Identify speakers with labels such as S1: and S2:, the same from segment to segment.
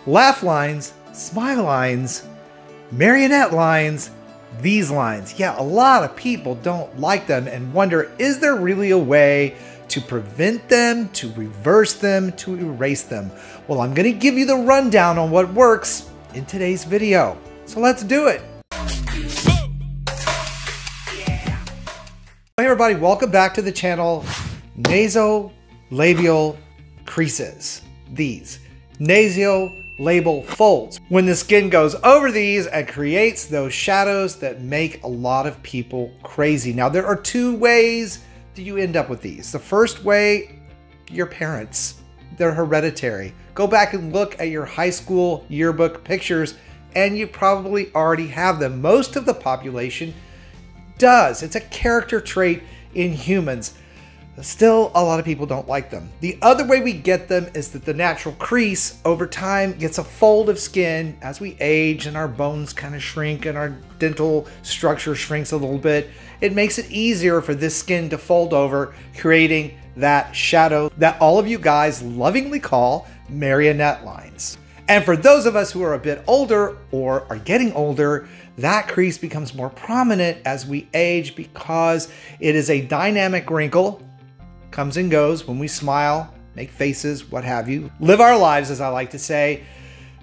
S1: laugh lines, smile lines, marionette lines, these lines. Yeah, a lot of people don't like them and wonder, is there really a way to prevent them, to reverse them, to erase them? Well, I'm gonna give you the rundown on what works in today's video. So let's do it. Hey everybody, welcome back to the channel. Nasolabial creases. These nasolabial folds. When the skin goes over these and creates those shadows that make a lot of people crazy. Now there are two ways that you end up with these. The first way, your parents. They're hereditary. Go back and look at your high school yearbook pictures and you probably already have them. Most of the population does. It's a character trait in humans. Still, a lot of people don't like them. The other way we get them is that the natural crease over time gets a fold of skin as we age and our bones kind of shrink and our dental structure shrinks a little bit. It makes it easier for this skin to fold over, creating that shadow that all of you guys lovingly call marionette lines. And for those of us who are a bit older or are getting older, that crease becomes more prominent as we age because it is a dynamic wrinkle. Comes and goes when we smile, make faces, what have you. Live our lives, as I like to say,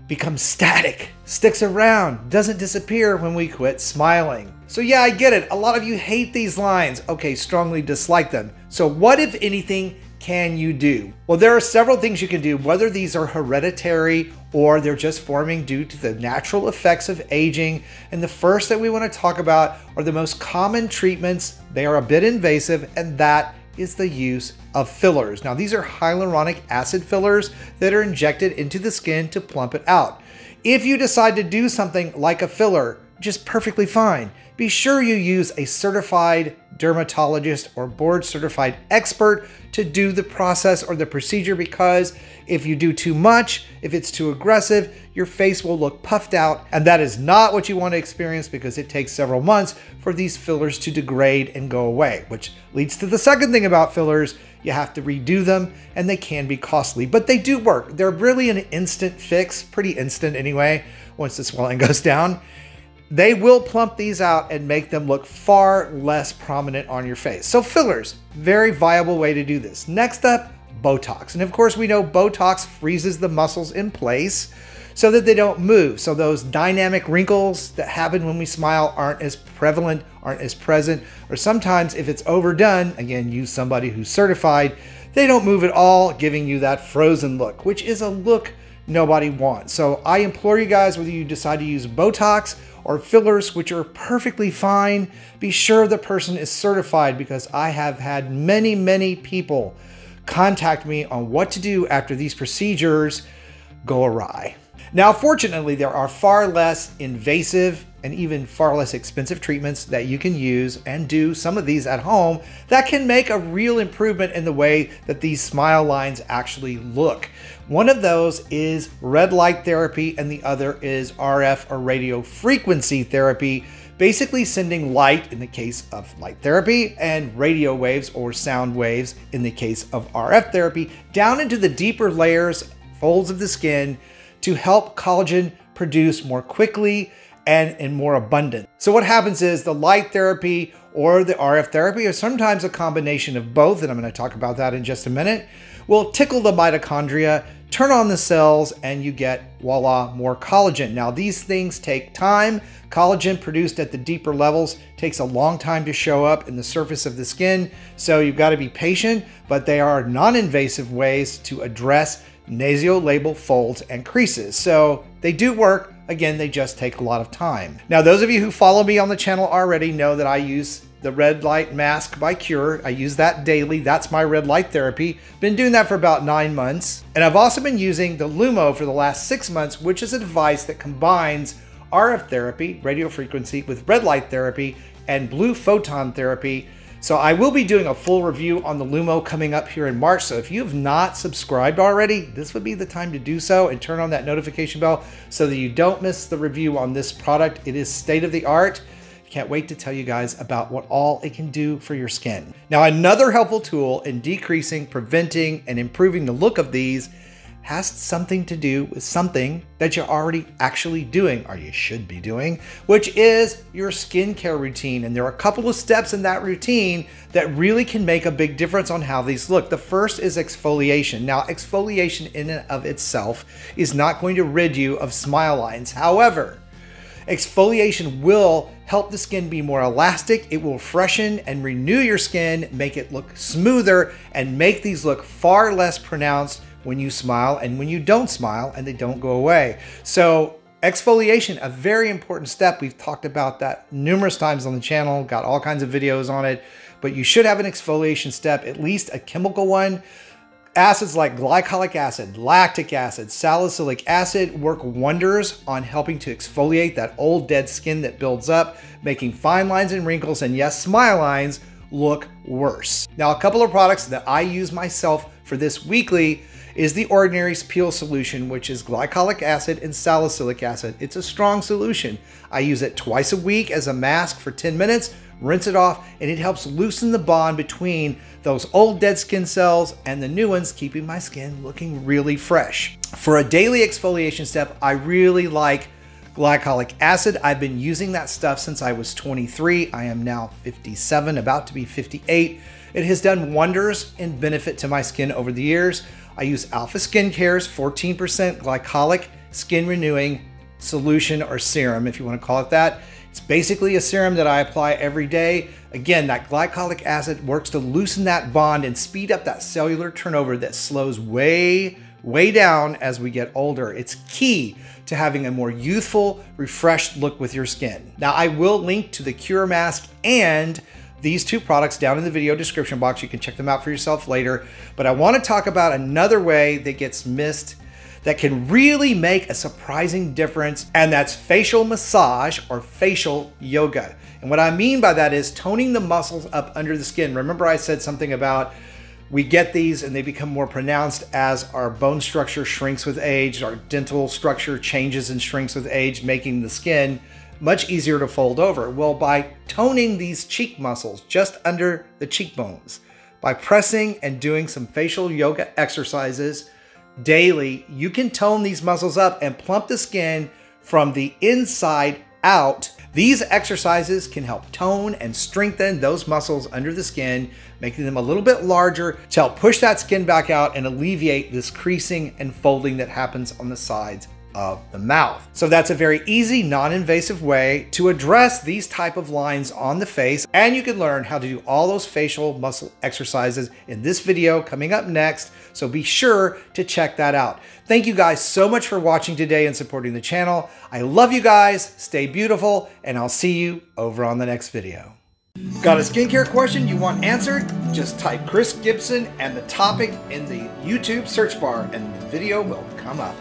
S1: becomes static, sticks around, doesn't disappear when we quit smiling. So yeah, I get it. A lot of you hate these lines. Okay, strongly dislike them. So what, if anything, can you do? Well, there are several things you can do, whether these are hereditary or they're just forming due to the natural effects of aging. And the first that we want to talk about are the most common treatments. They are a bit invasive, and that is the use of fillers. Now, these are hyaluronic acid fillers that are injected into the skin to plump it out. If you decide to do something like a filler, just perfectly fine. Be sure you use a certified dermatologist or board certified expert to do the process or the procedure, because if you do too much, if it's too aggressive, your face will look puffed out, and that is not what you want to experience because it takes several months for these fillers to degrade and go away, which leads to the second thing about fillers. You have to redo them and they can be costly, but they do work. They're really an instant fix, pretty instant anyway, once the swelling goes down. They will plump these out and make them look far less prominent on your face. So fillers, very viable way to do this. Next up, Botox. And of course we know Botox freezes the muscles in place so that they don't move. So those dynamic wrinkles that happen when we smile aren't as prevalent, aren't as present, or sometimes if it's overdone, again, use somebody who's certified, they don't move at all, giving you that frozen look, which is a look nobody wants. So I implore you guys, whether you decide to use Botox or fillers, which are perfectly fine, be sure the person is certified, because I have had many people contact me on what to do after these procedures go awry. Now, fortunately, there are far less invasive and even far less expensive treatments that you can use and do some of these at home that can make a real improvement in the way that these smile lines actually look. One of those is red light therapy and the other is RF or radio frequency therapy, basically sending light in the case of light therapy and radio waves or sound waves in the case of RF therapy down into the deeper layers, folds of the skin, to help collagen produce more quickly and in more abundance. So what happens is the light therapy or the RF therapy, or sometimes a combination of both, and I'm going to talk about that in just a minute, will tickle the mitochondria, turn on the cells, and you get, voila, more collagen. Now these things take time. Collagen produced at the deeper levels takes a long time to show up in the surface of the skin, so you've got to be patient, but they are non-invasive ways to address nasolabial folds and creases. So they do work. Again, they just take a lot of time. Now, those of you who follow me on the channel already know that I use the red light mask by Qure. I use that daily. That's my red light therapy. Been doing that for about 9 months. And I've also been using the Lumo for the last 6 months, which is a device that combines RF therapy, radio frequency, with red light therapy and blue photon therapy. So I will be doing a full review on the Lumo coming up here in March. So if you have not subscribed already, this would be the time to do so and turn on that notification bell so that you don't miss the review on this product. It is state of the art. Can't wait to tell you guys about what all it can do for your skin. Now, another helpful tool in decreasing, preventing, and improving the look of these has something to do with something that you're already actually doing, or you should be doing, which is your skincare routine. And there are a couple of steps in that routine that really can make a big difference on how these look. The first is exfoliation. Now, exfoliation in and of itself is not going to rid you of smile lines. However, exfoliation will help the skin be more elastic. It will freshen and renew your skin, make it look smoother, and make these look far less pronounced when you smile and when you don't smile, and they don't go away. So exfoliation, a very important step. We've talked about that numerous times on the channel, got all kinds of videos on it, but you should have an exfoliation step, at least a chemical one. Acids like glycolic acid, lactic acid, salicylic acid work wonders on helping to exfoliate that old dead skin that builds up, making fine lines and wrinkles, and yes, smile lines look worse. Now, a couple of products that I use myself for this weekly is the Ordinary's Peel Solution, which is glycolic acid and salicylic acid. It's a strong solution. I use it twice a week as a mask for 10 minutes, rinse it off, and it helps loosen the bond between those old dead skin cells and the new ones, keeping my skin looking really fresh. For a daily exfoliation step, I really like glycolic acid. I've been using that stuff since I was 23. I am now 57, about to be 58. It has done wonders and benefit to my skin over the years. I use Alpha Skincare's 14% glycolic skin renewing solution, or serum, if you want to call it that. It's basically a serum that I apply every day. Again, that glycolic acid works to loosen that bond and speed up that cellular turnover that slows way down as we get older. It's key to having a more youthful, refreshed look with your skin. Now, I will link to the Qure mask and these two products down in the video description box. You can check them out for yourself later. But I want to talk about another way that gets missed that can really make a surprising difference, and that's facial massage or facial yoga. And what I mean by that is toning the muscles up under the skin. Remember I said something about we get these and they become more pronounced as our bone structure shrinks with age, our dental structure changes and shrinks with age, making the skin much easier to fold over. Well, by toning these cheek muscles just under the cheekbones, by pressing and doing some facial yoga exercises daily, you can tone these muscles up and plump the skin from the inside out. These exercises can help tone and strengthen those muscles under the skin, making them a little bit larger to help push that skin back out and alleviate this creasing and folding that happens on the sides of the mouth. So that's a very easy, non-invasive way to address these type of lines on the face. And you can learn how to do all those facial muscle exercises in this video coming up next. So be sure to check that out. Thank you guys so much for watching today and supporting the channel. I love you guys. Stay beautiful, and I'll see you over on the next video. Got a skincare question you want answered? Just type Chris Gibson and the topic in the YouTube search bar and the video will come up.